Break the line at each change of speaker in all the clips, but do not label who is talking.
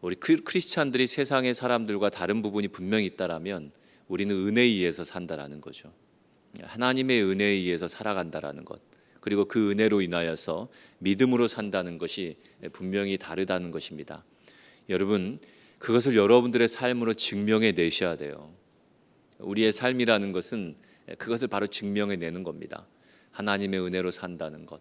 우리 크리스찬들이 세상의 사람들과 다른 부분이 분명히 있다라면 우리는 은혜에 의해서 산다라는 거죠. 하나님의 은혜에 의해서 살아간다라는 것, 그리고 그 은혜로 인하여서 믿음으로 산다는 것이 분명히 다르다는 것입니다. 여러분, 그것을 여러분들의 삶으로 증명해 내셔야 돼요. 우리의 삶이라는 것은 그것을 바로 증명해 내는 겁니다. 하나님의 은혜로 산다는 것,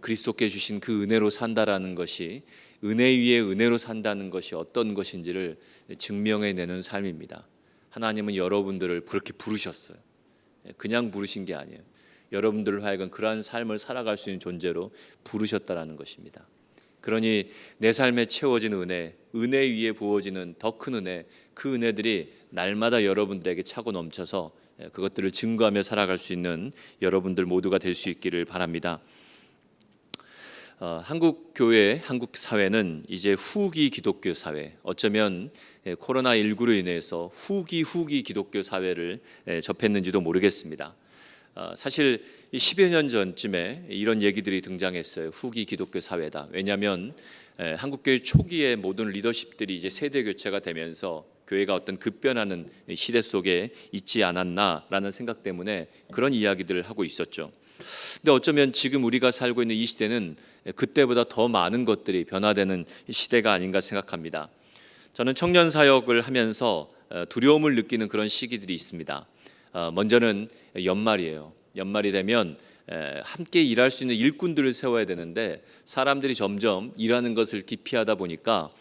그리스도께 주신 그 은혜로 산다라는 것이, 은혜 위에 은혜로 산다는 것이 어떤 것인지를 증명해 내는 삶입니다. 하나님은 여러분들을 그렇게 부르셨어요. 그냥 부르신 게 아니에요. 여러분들을 하여금 그러한 삶을 살아갈 수 있는 존재로 부르셨다라는 것입니다. 그러니 내 삶에 채워진 은혜, 은혜 위에 부어지는 더 큰 은혜, 그 은혜들이 날마다 여러분들에게 차고 넘쳐서 그것들을 증거하며 살아갈 수 있는 여러분들 모두가 될 수 있기를 바랍니다. 한국 교회, 한국 사회는 이제 후기 기독교 사회, 어쩌면 코로나19로 인해서 후기 기독교 사회를 접했는지도 모르겠습니다. 사실 10여 년 전쯤에 이런 얘기들이 등장했어요. 후기 기독교 사회다. 왜냐하면 한국교회 초기에 모든 리더십들이 이제 세대 교체가 되면서 교회가 어떤 급변하는 시대 속에 있지 않았나라는 생각 때문에 그런 이야기들을 하고 있었죠. 근데 어쩌면 지금 우리가 살고 있는 이 시대는 그때보다 더 많은 것들이 변화되는 시대가 아닌가 생각합니다. 저는 청년 사역을 하면서 두려움을 느끼는 그런 시기들이 있습니다. 먼저는 연말이에요. 연말이 되면 함께 일할 수 있는 일꾼들을 세워야 되는데 사람들이 점점 일하는 것을 기피하다 보니까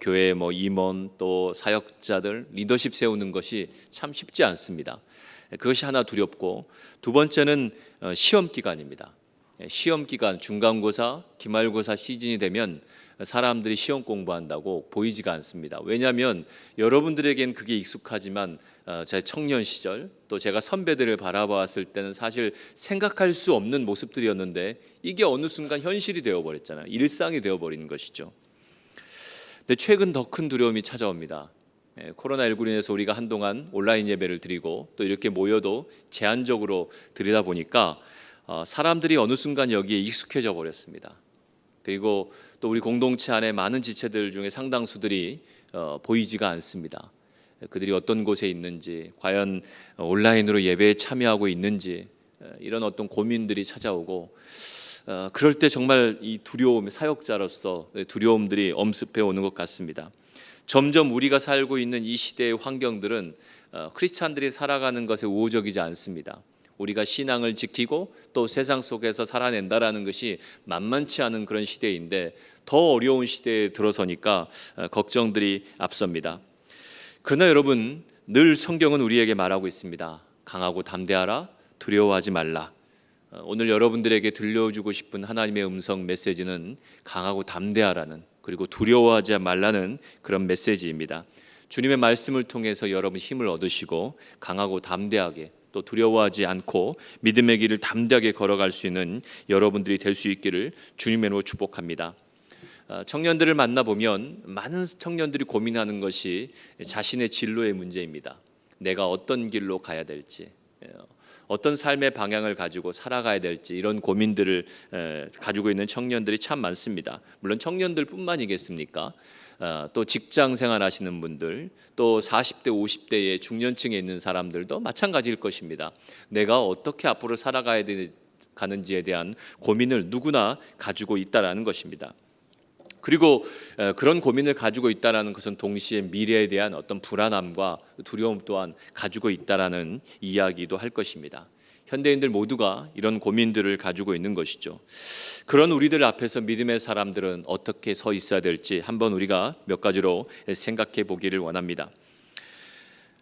교회 임원 또 사역자들 리더십 세우는 것이 참 쉽지 않습니다. 그것이 하나 두렵고, 두 번째는 시험 기간입니다. 시험 기간, 중간고사, 기말고사 시즌이 되면 사람들이 시험 공부한다고 보이지가 않습니다. 왜냐하면 여러분들에겐 그게 익숙하지만 제 청년 시절 또 제가 선배들을 바라봤을 때는 사실 생각할 수 없는 모습들이었는데 이게 어느 순간 현실이 되어버렸잖아요. 일상이 되어버린 것이죠. 근데 최근 더 큰 두려움이 찾아옵니다. 코로나19로 인해서 우리가 한동안 온라인 예배를 드리고 또 이렇게 모여도 제한적으로 드리다 보니까 사람들이 어느 순간 여기에 익숙해져 버렸습니다. 그리고 또 우리 공동체 안에 많은 지체들 중에 상당수들이 보이지가 않습니다. 그들이 어떤 곳에 있는지, 과연 온라인으로 예배에 참여하고 있는지, 이런 어떤 고민들이 찾아오고, 그럴 때 정말 이 두려움, 사역자로서 두려움들이 엄습해 오는 것 같습니다. 점점 우리가 살고 있는 이 시대의 환경들은 크리스찬들이 살아가는 것에 우호적이지 않습니다. 우리가 신앙을 지키고 또 세상 속에서 살아낸다라는 것이 만만치 않은 그런 시대인데 더 어려운 시대에 들어서니까 걱정들이 앞섭니다. 그러나 여러분, 늘 성경은 우리에게 말하고 있습니다. 강하고 담대하라, 두려워하지 말라. 오늘 여러분들에게 들려주고 싶은 하나님의 음성 메시지는 강하고 담대하라는, 그리고 두려워하지 말라는 그런 메시지입니다. 주님의 말씀을 통해서 여러분 힘을 얻으시고 강하고 담대하게 또 두려워하지 않고 믿음의 길을 담대하게 걸어갈 수 있는 여러분들이 될 수 있기를 주님의 이름으로 축복합니다. 청년들을 만나보면 많은 청년들이 고민하는 것이 자신의 진로의 문제입니다. 내가 어떤 길로 가야 될지, 어떤 삶의 방향을 가지고 살아가야 될지, 이런 고민들을 가지고 있는 청년들이 참 많습니다. 물론 청년들뿐만이겠습니까? 또 직장 생활 하시는 분들, 또 40대 50대의 중년층에 있는 사람들도 마찬가지일 것입니다. 내가 어떻게 앞으로 살아가야 가는지에 대한 고민을 누구나 가지고 있다라는 것입니다. 그리고 그런 고민을 가지고 있다라는 것은 동시에 미래에 대한 어떤 불안함과 두려움 또한 가지고 있다라는 이야기도 할 것입니다. 현대인들 모두가 이런 고민들을 가지고 있는 것이죠. 그런 우리들 앞에서 믿음의 사람들은 어떻게 서 있어야 될지 한번 우리가 몇 가지로 생각해 보기를 원합니다.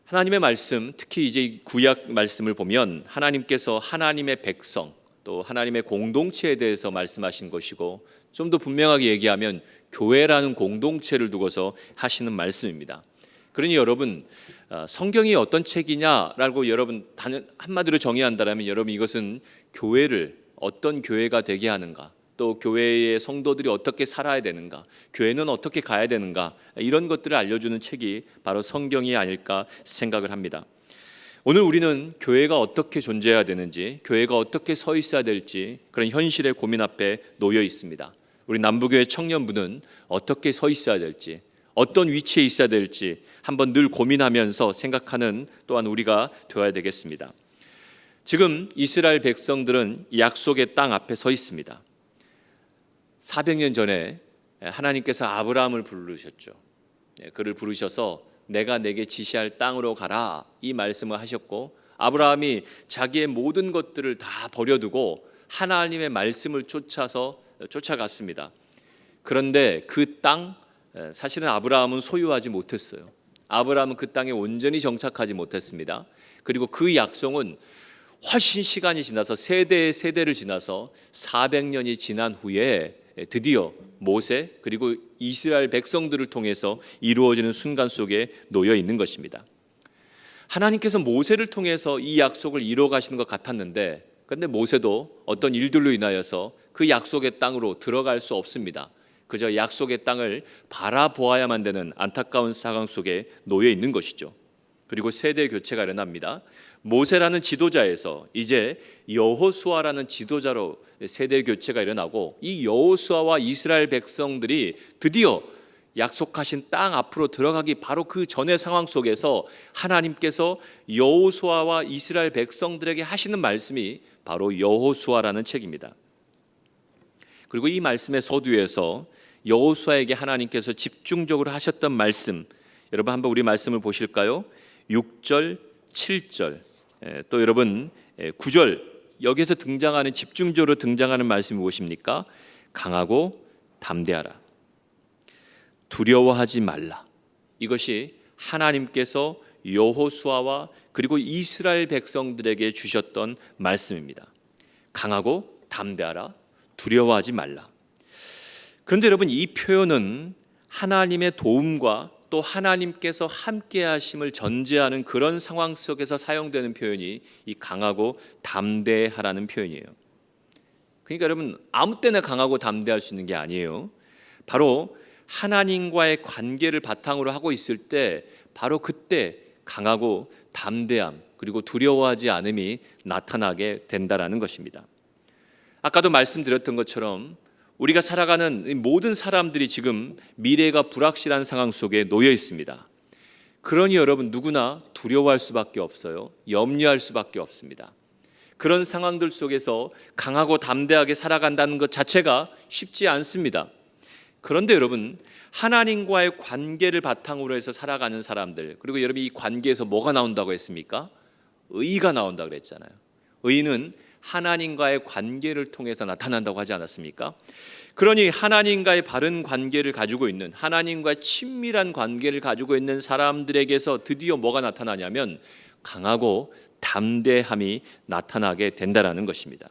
하나님의 말씀, 특히 이제 구약 말씀을 보면 하나님께서 하나님의 백성, 또 하나님의 공동체에 대해서 말씀하신 것이고, 좀 더 분명하게 얘기하면 교회라는 공동체를 두고서 하시는 말씀입니다. 그러니 여러분, 성경이 어떤 책이냐라고 여러분 한마디로 정의한다면 여러분, 이것은 교회를 어떤 교회가 되게 하는가, 또 교회의 성도들이 어떻게 살아야 되는가, 교회는 어떻게 가야 되는가, 이런 것들을 알려주는 책이 바로 성경이 아닐까 생각을 합니다. 오늘 우리는 교회가 어떻게 존재해야 되는지, 교회가 어떻게 서 있어야 될지 그런 현실의 고민 앞에 놓여 있습니다. 우리 남부교회 청년부는 어떻게 서 있어야 될지, 어떤 위치에 있어야 될지 한번 늘 고민하면서 생각하는 또한 우리가 되어야 되겠습니다. 지금 이스라엘 백성들은 약속의 땅 앞에 서 있습니다. 400년 전에 하나님께서 아브라함을 부르셨죠. 그를 부르셔서 내가 내게 지시할 땅으로 가라 이 말씀을 하셨고, 아브라함이 자기의 모든 것들을 다 버려두고 하나님의 말씀을 쫓아갔습니다. 그런데 그 땅, 사실은 아브라함은 소유하지 못했어요. 아브라함은 그 땅에 온전히 정착하지 못했습니다. 그리고 그 약속은 훨씬 시간이 지나서 세대를 지나서 400년이 지난 후에 드디어 모세 그리고 이스라엘 백성들을 통해서 이루어지는 순간 속에 놓여 있는 것입니다. 하나님께서 모세를 통해서 이 약속을 이루어 가시는 것 같았는데, 그런데 모세도 어떤 일들로 인하여서 그 약속의 땅으로 들어갈 수 없습니다. 그저 약속의 땅을 바라보아야만 되는 안타까운 상황 속에 놓여 있는 것이죠. 그리고 세대 교체가 일어납니다. 모세라는 지도자에서 이제 여호수아라는 지도자로 세대 교체가 일어나고, 이 여호수아와 이스라엘 백성들이 드디어 약속하신 땅 앞으로 들어가기 바로 그 전의 상황 속에서 하나님께서 여호수아와 이스라엘 백성들에게 하시는 말씀이 바로 여호수아라는 책입니다. 그리고 이 말씀의 서두에서 여호수아에게 하나님께서 집중적으로 하셨던 말씀, 여러분 한번 우리 말씀을 보실까요? 6절, 7절, 또 여러분 9절, 여기에서 집중적으로 등장하는 말씀이 무엇입니까? 강하고 담대하라, 두려워하지 말라. 이것이 하나님께서 여호수아와 그리고 이스라엘 백성들에게 주셨던 말씀입니다. 강하고 담대하라, 두려워하지 말라. 그런데 여러분, 이 표현은 하나님의 도움과 또 하나님께서 함께 하심을 전제하는 그런 상황 속에서 사용되는 표현이 이 강하고 담대하라는 표현이에요. 그러니까 여러분, 아무 때나 강하고 담대할 수 있는 게 아니에요. 바로 하나님과의 관계를 바탕으로 하고 있을 때 바로 그때 강하고 담대함 그리고 두려워하지 않음이 나타나게 된다라는 것입니다. 아까도 말씀드렸던 것처럼 우리가 살아가는 모든 사람들이 지금 미래가 불확실한 상황 속에 놓여 있습니다. 그러니 여러분, 누구나 두려워할 수밖에 없어요. 염려할 수밖에 없습니다. 그런 상황들 속에서 강하고 담대하게 살아간다는 것 자체가 쉽지 않습니다. 그런데 여러분, 하나님과의 관계를 바탕으로 해서 살아가는 사람들, 그리고 여러분 이 관계에서 뭐가 나온다고 했습니까? 의가 나온다고 그랬잖아요. 의는 하나님과의 관계를 통해서 나타난다고 하지 않았습니까? 그러니 하나님과의 바른 관계를 가지고 있는, 하나님과의 친밀한 관계를 가지고 있는 사람들에게서 드디어 뭐가 나타나냐면 강하고 담대함이 나타나게 된다라는 것입니다.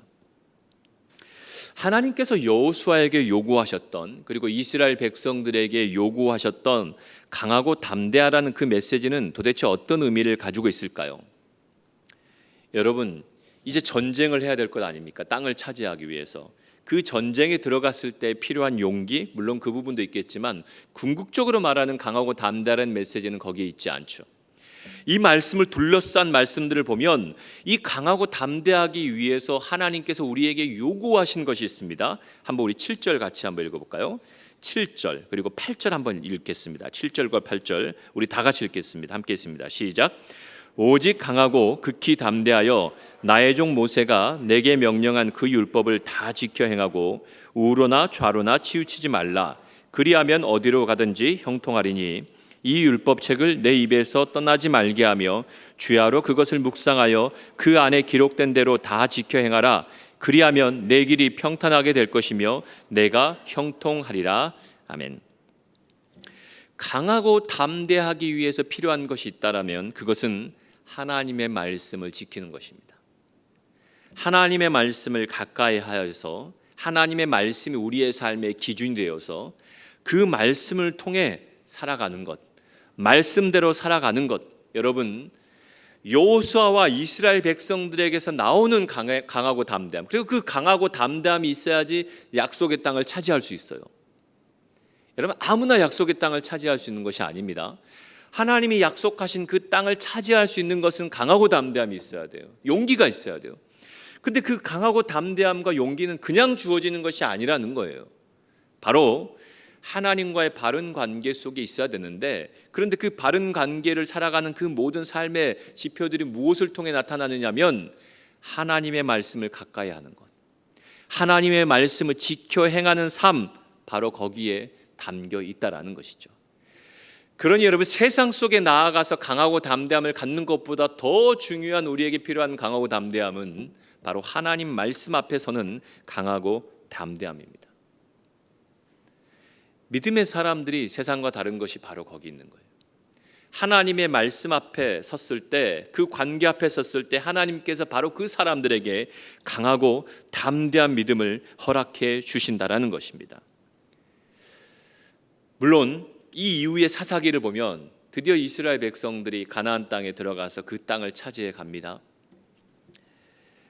하나님께서 여호수아에게 요구하셨던, 그리고 이스라엘 백성들에게 요구하셨던 강하고 담대하라는 그 메시지는 도대체 어떤 의미를 가지고 있을까요? 여러분, 이제 전쟁을 해야 될 것 아닙니까? 땅을 차지하기 위해서. 그 전쟁에 들어갔을 때 필요한 용기, 물론 그 부분도 있겠지만 궁극적으로 말하는 강하고 담대한 메시지는 거기에 있지 않죠. 이 말씀을 둘러싼 말씀들을 보면 이 강하고 담대하기 위해서 하나님께서 우리에게 요구하신 것이 있습니다. 한번 우리 7절 같이 한번 읽어볼까요? 7절 그리고 8절 한번 읽겠습니다. 7절과 8절 우리 다 같이 읽겠습니다. 함께 있습니다. 시작. 오직 강하고 극히 담대하여 나의 종 모세가 내게 명령한 그 율법을 다 지켜 행하고 우로나 좌로나 치우치지 말라. 그리하면 어디로 가든지 형통하리니 이 율법책을 내 입에서 떠나지 말게 하며 주야로 그것을 묵상하여 그 안에 기록된 대로 다 지켜 행하라. 그리하면 내 길이 평탄하게 될 것이며 내가 형통하리라. 아멘. 강하고 담대하기 위해서 필요한 것이 있다라면 그것은 하나님의 말씀을 지키는 것입니다. 하나님의 말씀을 가까이 하여서 하나님의 말씀이 우리의 삶의 기준이 되어서 그 말씀을 통해 살아가는 것, 말씀대로 살아가는 것. 여러분, 여호수아와 이스라엘 백성들에게서 나오는 강하고 담대함, 그리고 그 강하고 담대함이 있어야지 약속의 땅을 차지할 수 있어요. 여러분, 아무나 약속의 땅을 차지할 수 있는 것이 아닙니다. 하나님이 약속하신 그 땅을 차지할 수 있는 것은 강하고 담대함이 있어야 돼요. 용기가 있어야 돼요. 근데 그 강하고 담대함과 용기는 그냥 주어지는 것이 아니라는 거예요. 바로 하나님과의 바른 관계 속에 있어야 되는데, 그런데 그 바른 관계를 살아가는 그 모든 삶의 지표들이 무엇을 통해 나타나느냐면 하나님의 말씀을 가까이 하는 것, 하나님의 말씀을 지켜 행하는 삶, 바로 거기에 담겨 있다라는 것이죠. 그러니 여러분, 세상 속에 나아가서 강하고 담대함을 갖는 것보다 더 중요한, 우리에게 필요한 강하고 담대함은 바로 하나님 말씀 앞에서는 강하고 담대함입니다. 믿음의 사람들이 세상과 다른 것이 바로 거기 있는 거예요. 하나님의 말씀 앞에 섰을 때, 그 관계 앞에 섰을 때 하나님께서 바로 그 사람들에게 강하고 담대한 믿음을 허락해 주신다라는 것입니다. 물론 이 이후의 사사기를 보면 드디어 이스라엘 백성들이 가나안 땅에 들어가서 그 땅을 차지해 갑니다.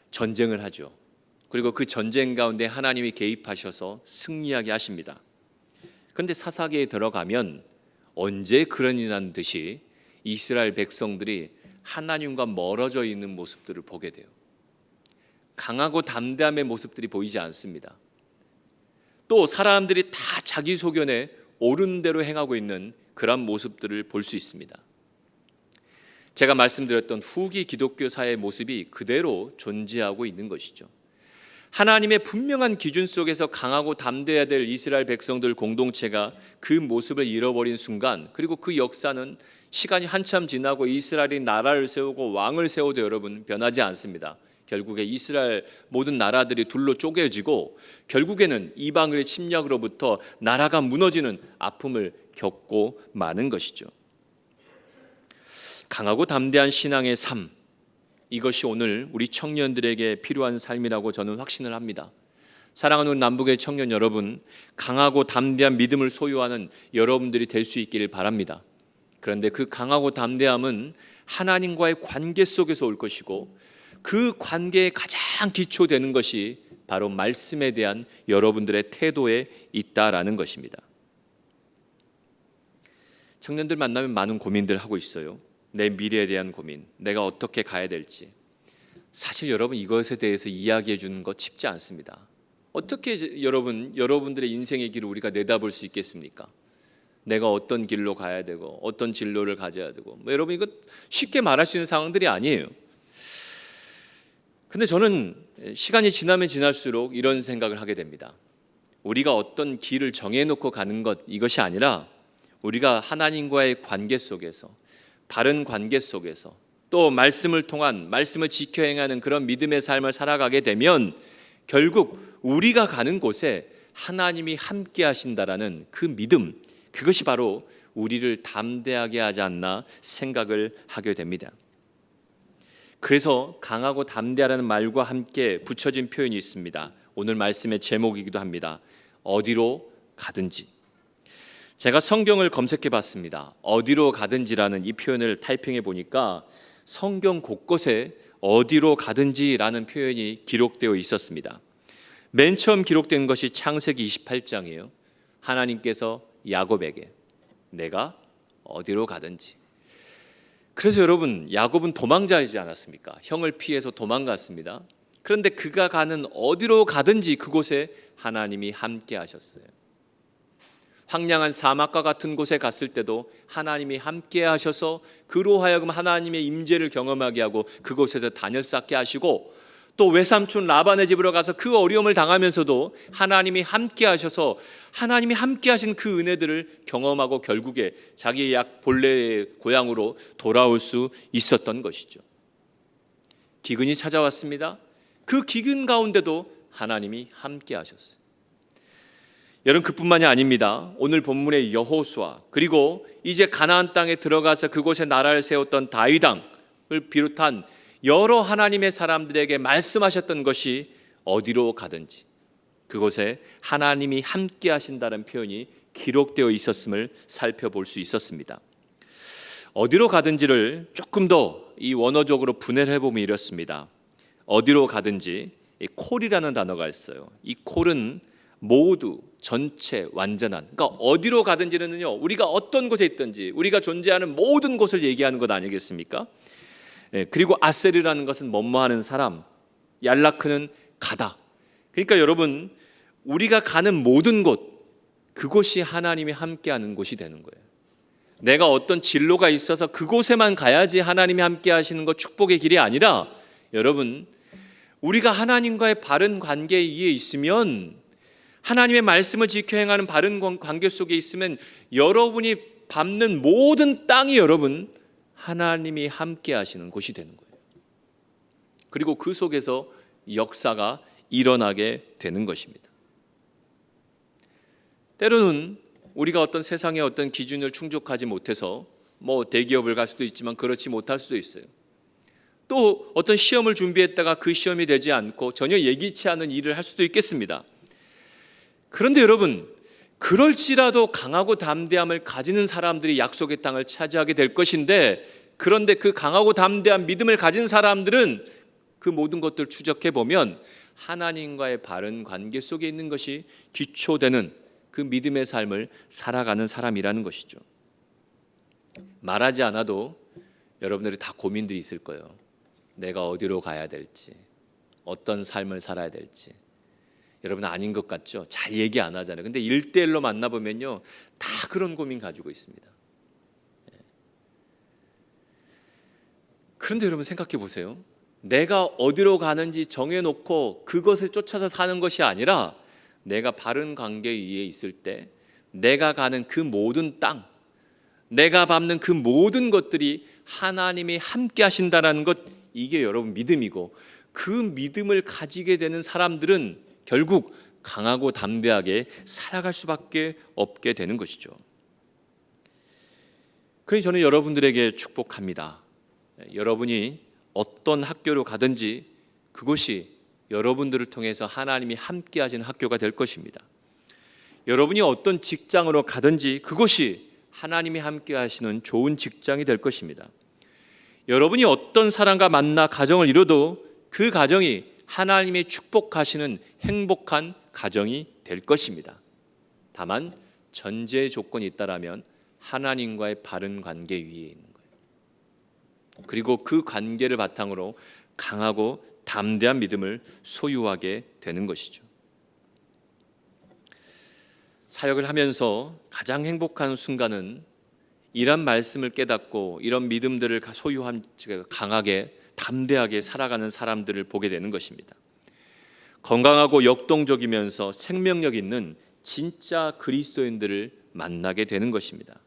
전쟁을 하죠. 그리고 그 전쟁 가운데 하나님이 개입하셔서 승리하게 하십니다. 그런데 사사기에 들어가면 언제 그러니란 듯이 이스라엘 백성들이 하나님과 멀어져 있는 모습들을 보게 돼요. 강하고 담대함의 모습들이 보이지 않습니다. 또 사람들이 다 자기 소견에 옳은 대로 행하고 있는 그런 모습들을 볼 수 있습니다. 제가 말씀드렸던 후기 기독교 사회의 모습이 그대로 존재하고 있는 것이죠. 하나님의 분명한 기준 속에서 강하고 담대해야 될 이스라엘 백성들 공동체가 그 모습을 잃어버린 순간, 그리고 그 역사는 시간이 한참 지나고 이스라엘이 나라를 세우고 왕을 세워도 여러분 변하지 않습니다. 결국에 이스라엘 모든 나라들이 둘로 쪼개지고 결국에는 이방의 침략으로부터 나라가 무너지는 아픔을 겪고 마는 것이죠. 강하고 담대한 신앙의 삶, 이것이 오늘 우리 청년들에게 필요한 삶이라고 저는 확신을 합니다. 사랑하는 남북의 청년 여러분, 강하고 담대한 믿음을 소유하는 여러분들이 될 수 있기를 바랍니다. 그런데 그 강하고 담대함은 하나님과의 관계 속에서 올 것이고, 그 관계에 가장 기초되는 것이 바로 말씀에 대한 여러분들의 태도에 있다라는 것입니다. 청년들 만나면 많은 고민들 하고 있어요. 내 미래에 대한 고민, 내가 어떻게 가야 될지. 사실 여러분, 이것에 대해서 이야기해 주는 것 쉽지 않습니다. 어떻게 여러분들의 인생의 길을 우리가 내다볼 수 있겠습니까? 내가 어떤 길로 가야 되고 어떤 진로를 가져야 되고, 여러분, 이거 쉽게 말할 수 있는 상황들이 아니에요. 근데 저는 시간이 지나면 지날수록 이런 생각을 하게 됩니다. 우리가 어떤 길을 정해놓고 가는 것, 이것이 아니라 우리가 하나님과의 관계 속에서, 바른 관계 속에서, 또 말씀을 통한, 말씀을 지켜 행하는 그런 믿음의 삶을 살아가게 되면 결국 우리가 가는 곳에 하나님이 함께 하신다라는 그 믿음, 그것이 바로 우리를 담대하게 하지 않나 생각을 하게 됩니다. 그래서 강하고 담대하라는 말과 함께 붙여진 표현이 있습니다. 오늘 말씀의 제목이기도 합니다. 어디로 가든지. 제가 성경을 검색해 봤습니다. 어디로 가든지라는 이 표현을 타이핑해 보니까 성경 곳곳에 어디로 가든지라는 표현이 기록되어 있었습니다. 맨 처음 기록된 것이 창세기 28장이에요. 하나님께서 야곱에게 내가 어디로 가든지. 그래서 여러분, 야곱은 도망자이지 않았습니까? 형을 피해서 도망갔습니다. 그런데 그가 가는 어디로 가든지 그곳에 하나님이 함께 하셨어요. 황량한 사막과 같은 곳에 갔을 때도 하나님이 함께 하셔서 그로 하여금 하나님의 임재를 경험하게 하고 그곳에서 단열 쌓게 하시고, 또 외삼촌 라반의 집으로 가서 그 어려움을 당하면서도 하나님이 함께 하셔서 하나님이 함께 하신 그 은혜들을 경험하고 결국에 자기의 본래의 고향으로 돌아올 수 있었던 것이죠. 기근이 찾아왔습니다. 그 기근 가운데도 하나님이 함께 하셨어요. 여러분, 그뿐만이 아닙니다. 오늘 본문의 여호수아, 그리고 이제 가나안 땅에 들어가서 그곳에 나라를 세웠던 다윗 왕을 비롯한 여러 하나님의 사람들에게 말씀하셨던 것이 어디로 가든지 그곳에 하나님이 함께 하신다는 표현이 기록되어 있었음을 살펴볼 수 있었습니다. 어디로 가든지를 조금 더 이 원어적으로 분해를 해보면 이렇습니다. 어디로 가든지, 이 콜이라는 단어가 있어요. 이 콜은 모두, 전체, 완전한, 그러니까 어디로 가든지는요, 우리가 어떤 곳에 있든지 우리가 존재하는 모든 곳을 얘기하는 것 아니겠습니까? 그리고 아셀이라는 것은 뭐뭐하는 사람, 얄라크는 가다. 그러니까 여러분, 우리가 가는 모든 곳, 그곳이 하나님이 함께하는 곳이 되는 거예요. 내가 어떤 진로가 있어서 그곳에만 가야지 하나님이 함께 하시는 것 축복의 길이 아니라, 여러분, 우리가 하나님과의 바른 관계에 있으면, 하나님의 말씀을 지켜 행하는 바른 관계 속에 있으면 여러분이 밟는 모든 땅이 여러분 하나님이 함께 하시는 곳이 되는 거예요. 그리고 그 속에서 역사가 일어나게 되는 것입니다. 때로는 우리가 어떤 세상의 어떤 기준을 충족하지 못해서 대기업을 갈 수도 있지만 그렇지 못할 수도 있어요. 또 어떤 시험을 준비했다가 그 시험이 되지 않고 전혀 예기치 않은 일을 할 수도 있겠습니다. 그런데 여러분, 그럴지라도 강하고 담대함을 가지는 사람들이 약속의 땅을 차지하게 될 것인데, 그런데 그 강하고 담대한 믿음을 가진 사람들은 그 모든 것들을 추적해 보면 하나님과의 바른 관계 속에 있는 것이 기초되는 그 믿음의 삶을 살아가는 사람이라는 것이죠. 말하지 않아도 여러분들이 다 고민들이 있을 거예요. 내가 어디로 가야 될지, 어떤 삶을 살아야 될지. 여러분 아닌 것 같죠? 잘 얘기 안 하잖아요. 근데 1대1로 만나보면요, 다 그런 고민 가지고 있습니다. 그런데 여러분 생각해 보세요. 내가 어디로 가는지 정해놓고 그것을 쫓아서 사는 것이 아니라, 내가 바른 관계 위에 있을 때 내가 가는 그 모든 땅, 내가 밟는 그 모든 것들이 하나님이 함께 하신다는 것, 이게 여러분 믿음이고, 그 믿음을 가지게 되는 사람들은 결국 강하고 담대하게 살아갈 수밖에 없게 되는 것이죠. 그러니 저는 여러분들에게 축복합니다. 여러분이 어떤 학교로 가든지 그곳이 여러분들을 통해서 하나님이 함께 하시는 학교가 될 것입니다. 여러분이 어떤 직장으로 가든지 그곳이 하나님이 함께 하시는 좋은 직장이 될 것입니다. 여러분이 어떤 사람과 만나 가정을 이뤄도 그 가정이 하나님의 축복하시는 행복한 가정이 될 것입니다. 다만 전제 조건이 있다라면 하나님과의 바른 관계 위에 있는 거예요. 그리고 그 관계를 바탕으로 강하고 담대한 믿음을 소유하게 되는 것이죠. 사역을 하면서 가장 행복한 순간은 이런 말씀을 깨닫고 이런 믿음들을 소유한, 강하게 담대하게 살아가는 사람들을 보게 되는 것입니다. 건강하고 역동적이면서 생명력 있는 진짜 그리스도인들을 만나게 되는 것입니다.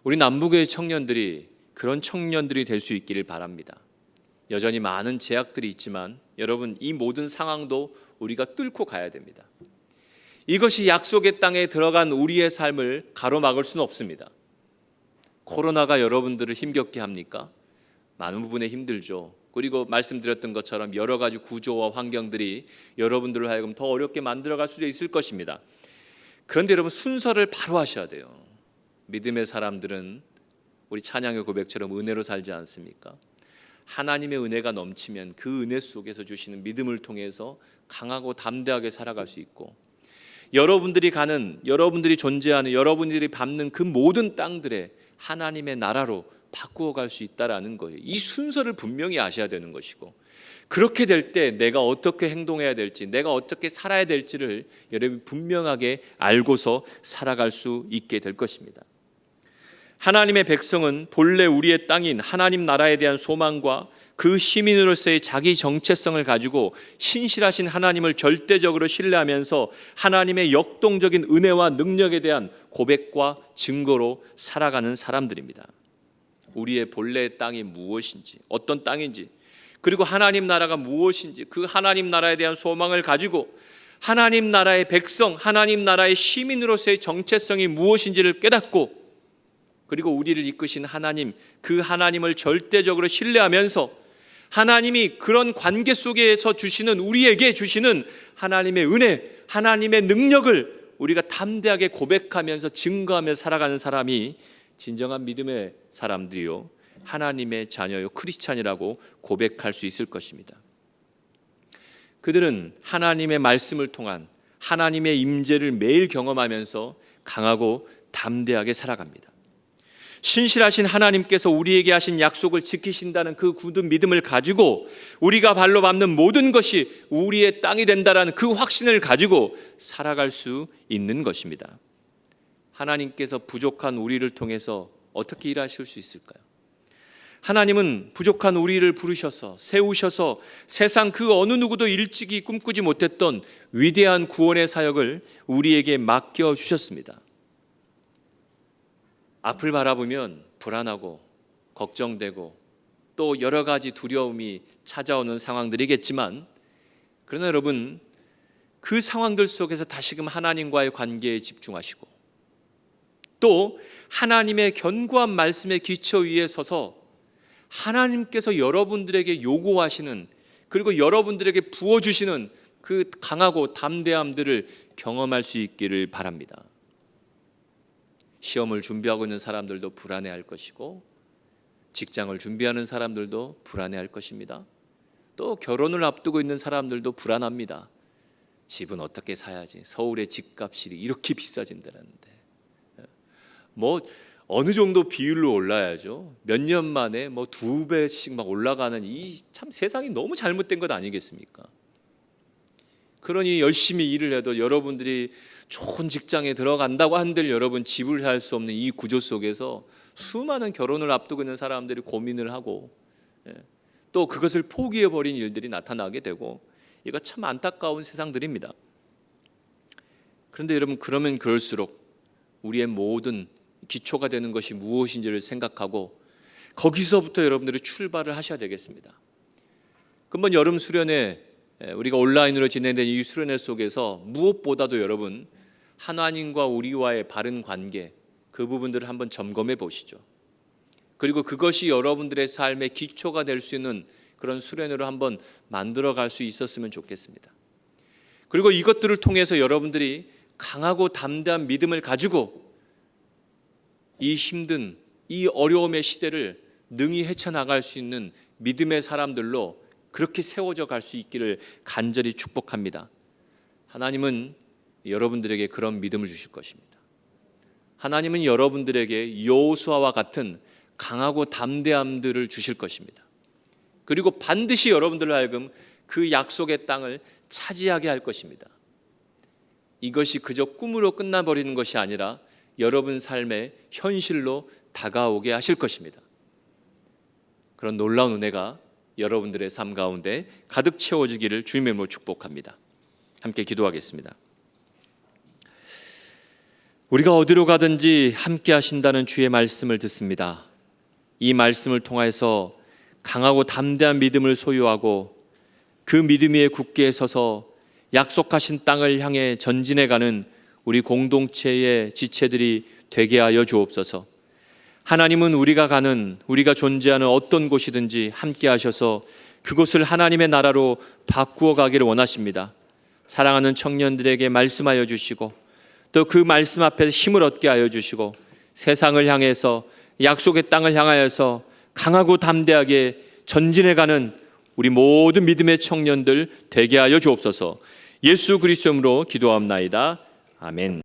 우리 남북의 청년들이 그런 청년들이 될 수 있기를 바랍니다. 여전히 많은 제약들이 있지만 여러분, 이 모든 상황도 우리가 뚫고 가야 됩니다. 이것이 약속의 땅에 들어간 우리의 삶을 가로막을 수는 없습니다. 코로나가 여러분들을 힘겹게 합니까? 많은 부분에 힘들죠. 그리고 말씀드렸던 것처럼 여러 가지 구조와 환경들이 여러분들을 하여금 더 어렵게 만들어갈 수도 있을 것입니다. 그런데 여러분, 순서를 바로 하셔야 돼요. 믿음의 사람들은 우리 찬양의 고백처럼 은혜로 살지 않습니까? 하나님의 은혜가 넘치면 그 은혜 속에서 주시는 믿음을 통해서 강하고 담대하게 살아갈 수 있고, 여러분들이 존재하는, 여러분들이 밟는 그 모든 땅들에 하나님의 나라로 바꾸어 갈 수 있다라는 거예요. 이 순서를 분명히 아셔야 되는 것이고, 그렇게 될 때 내가 어떻게 행동해야 될지, 내가 어떻게 살아야 될지를 여러분이 분명하게 알고서 살아갈 수 있게 될 것입니다. 하나님의 백성은 본래 우리의 땅인 하나님 나라에 대한 소망과 그 시민으로서의 자기 정체성을 가지고 신실하신 하나님을 절대적으로 신뢰하면서 하나님의 역동적인 은혜와 능력에 대한 고백과 증거로 살아가는 사람들입니다. 우리의 본래의 땅이 무엇인지, 어떤 땅인지, 그리고 하나님 나라가 무엇인지, 그 하나님 나라에 대한 소망을 가지고 하나님 나라의 백성, 하나님 나라의 시민으로서의 정체성이 무엇인지를 깨닫고, 그리고 우리를 이끄신 하나님, 그 하나님을 절대적으로 신뢰하면서 하나님이 그런 관계 속에서 주시는, 우리에게 주시는 하나님의 은혜, 하나님의 능력을 우리가 담대하게 고백하면서 증거하며 살아가는 사람이 진정한 믿음의 사람들이요, 하나님의 자녀요, 크리스찬이라고 고백할 수 있을 것입니다. 그들은 하나님의 말씀을 통한 하나님의 임재를 매일 경험하면서 강하고 담대하게 살아갑니다. 신실하신 하나님께서 우리에게 하신 약속을 지키신다는 그 굳은 믿음을 가지고 우리가 발로 밟는 모든 것이 우리의 땅이 된다는 그 확신을 가지고 살아갈 수 있는 것입니다. 하나님께서 부족한 우리를 통해서 어떻게 일하실 수 있을까요? 하나님은 부족한 우리를 부르셔서 세우셔서 세상 그 어느 누구도 일찍이 꿈꾸지 못했던 위대한 구원의 사역을 우리에게 맡겨주셨습니다. 앞을 바라보면 불안하고 걱정되고 또 여러 가지 두려움이 찾아오는 상황들이겠지만, 그러나 여러분, 그 상황들 속에서 다시금 하나님과의 관계에 집중하시고 또 하나님의 견고한 말씀의 기초 위에 서서 하나님께서 여러분들에게 요구하시는, 그리고 여러분들에게 부어주시는 그 강하고 담대함들을 경험할 수 있기를 바랍니다. 시험을 준비하고 있는 사람들도 불안해할 것이고, 직장을 준비하는 사람들도 불안해할 것입니다. 또 결혼을 앞두고 있는 사람들도 불안합니다. 집은 어떻게 사야지? 서울의 집값이 이렇게 비싸진다는데 어느 정도 비율로 올라야죠. 몇 년 만에 2배씩 막 올라가는 이 참 세상이 너무 잘못된 것 아니겠습니까? 그러니 열심히 일을 해도 여러분들이 좋은 직장에 들어간다고 한들 여러분 지불할 수 없는 이 구조 속에서 수많은 결혼을 앞두고 있는 사람들이 고민을 하고 또 그것을 포기해버린 일들이 나타나게 되고, 이거 참 안타까운 세상들입니다. 그런데 여러분, 그러면 그럴수록 우리의 모든 기초가 되는 것이 무엇인지를 생각하고 거기서부터 여러분들이 출발을 하셔야 되겠습니다. 금번 여름 수련회, 우리가 온라인으로 진행된 이 수련회 속에서 무엇보다도 여러분, 하나님과 우리와의 바른 관계, 그 부분들을 한번 점검해 보시죠. 그리고 그것이 여러분들의 삶의 기초가 될 수 있는 그런 수련회로 한번 만들어 갈 수 있었으면 좋겠습니다. 그리고 이것들을 통해서 여러분들이 강하고 담대한 믿음을 가지고 이 힘든, 이 어려움의 시대를 능히 헤쳐나갈 수 있는 믿음의 사람들로 그렇게 세워져 갈 수 있기를 간절히 축복합니다. 하나님은 여러분들에게 그런 믿음을 주실 것입니다. 하나님은 여러분들에게 여호수아와 같은 강하고 담대함들을 주실 것입니다. 그리고 반드시 여러분들로 하여금 그 약속의 땅을 차지하게 할 것입니다. 이것이 그저 꿈으로 끝나버리는 것이 아니라 여러분 삶의 현실로 다가오게 하실 것입니다. 그런 놀라운 은혜가 여러분들의 삶 가운데 가득 채워지기를 주님의 이름으로 축복합니다. 함께 기도하겠습니다. 우리가 어디로 가든지 함께 하신다는 주의 말씀을 듣습니다. 이 말씀을 통해서 강하고 담대한 믿음을 소유하고 그 믿음 위에 굳게 서서 약속하신 땅을 향해 전진해가는 우리 공동체의 지체들이 되게 하여 주옵소서. 하나님은 우리가 존재하는 어떤 곳이든지 함께 하셔서 그곳을 하나님의 나라로 바꾸어 가기를 원하십니다. 사랑하는 청년들에게 말씀하여 주시고 또 그 말씀 앞에 힘을 얻게 하여 주시고 세상을 향해서 약속의 땅을 향하여서 강하고 담대하게 전진해가는 우리 모든 믿음의 청년들 되게 하여 주옵소서. 예수 그리스도 이름으로 기도합나이다. 아멘.